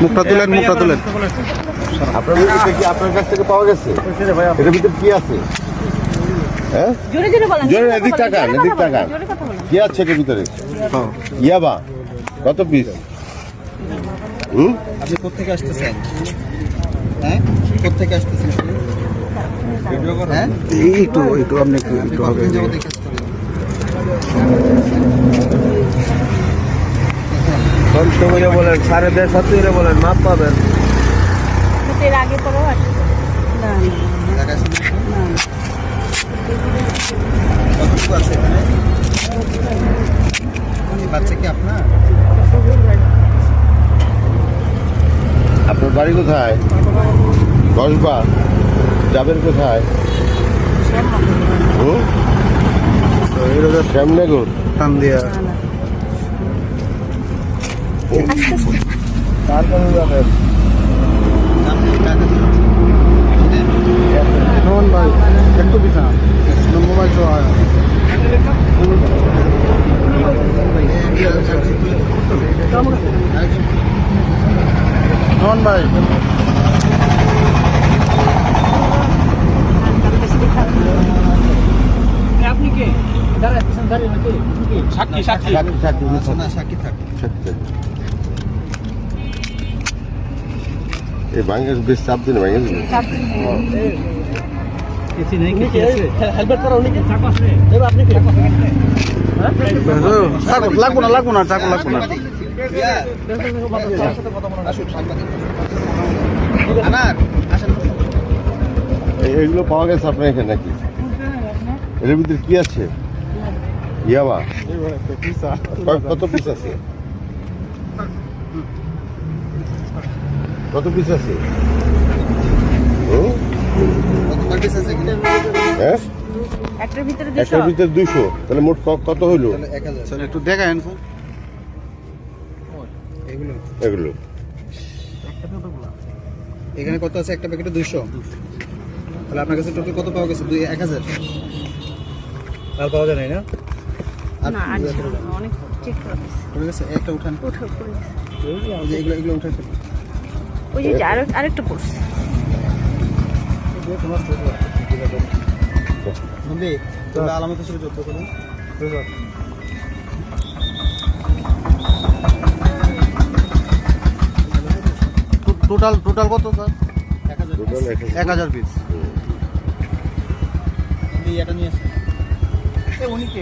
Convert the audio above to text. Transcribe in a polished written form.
মুখটা তুলেন, মুখটা তুলেন। আপনার কাছ থেকে পাওয়া গেছে? এটার ভিতরে কি আছে? হ্যাঁ, জোরে এদিক তাকান, এদিক তাকান। কি আছে এটার ভিতরে? ইয়াবা কত পিস? আপনি কোথেকে আসতেছেন? হ্যাঁ, কোথেকে আসতেছেন? হ্যাঁ, একটু আপনি একটু হবে। বলেন 7.5 বলেন, মাপ পাবেন। আগে পরেও আছে কতটুকু আছে এখানে? বাচ্চা কি আপনার? আপনার বাড়ি কোথায়? কসবা। যাবেন কোথায়? শ্যামনগর। কান্দিয়া। কার কাছে যাবেন? নন ভাই একটু পিছা মোবাইল তো নন ভাই আপনি কে দাঁড়িয়ে নাকি সাক্ষী সাক্ষী সাক্ষী থাক। এই বাংলাদেশ বেশ চাপ দিন, বাংলাদেশ লাগবো না চাকু লাগবো না। এগুলো পাওয়া গেছে আপনার এখানে নাকি? এর ভিতরে কি আছে? ইয়াবা কত পিস আছে? কত পিস আছে? হ্যাঁ, একটার ভিতরে একটার ভিতরে 200, তাহলে মোট কত হইলো? একটু দেখান এগুলো এখানে কত আছে? একটা প্যাকেটে 200। তাহলে আপনার কাছে টোটাল কত পাওয়া গেছে? 1000। আর পাওয়া যায় না? না অনেক চেক করা পড়ে গেছে। একটা উঠান। এই যে এগুলো উঠান। ওই যে আরেকটা পড়ছে নন্দী তোমরা আলামত হিসেবে যোগ্য করুন। টোটাল কত স্যার? 1000 পিস। এটা নিয়ে আসেন। উনি কে?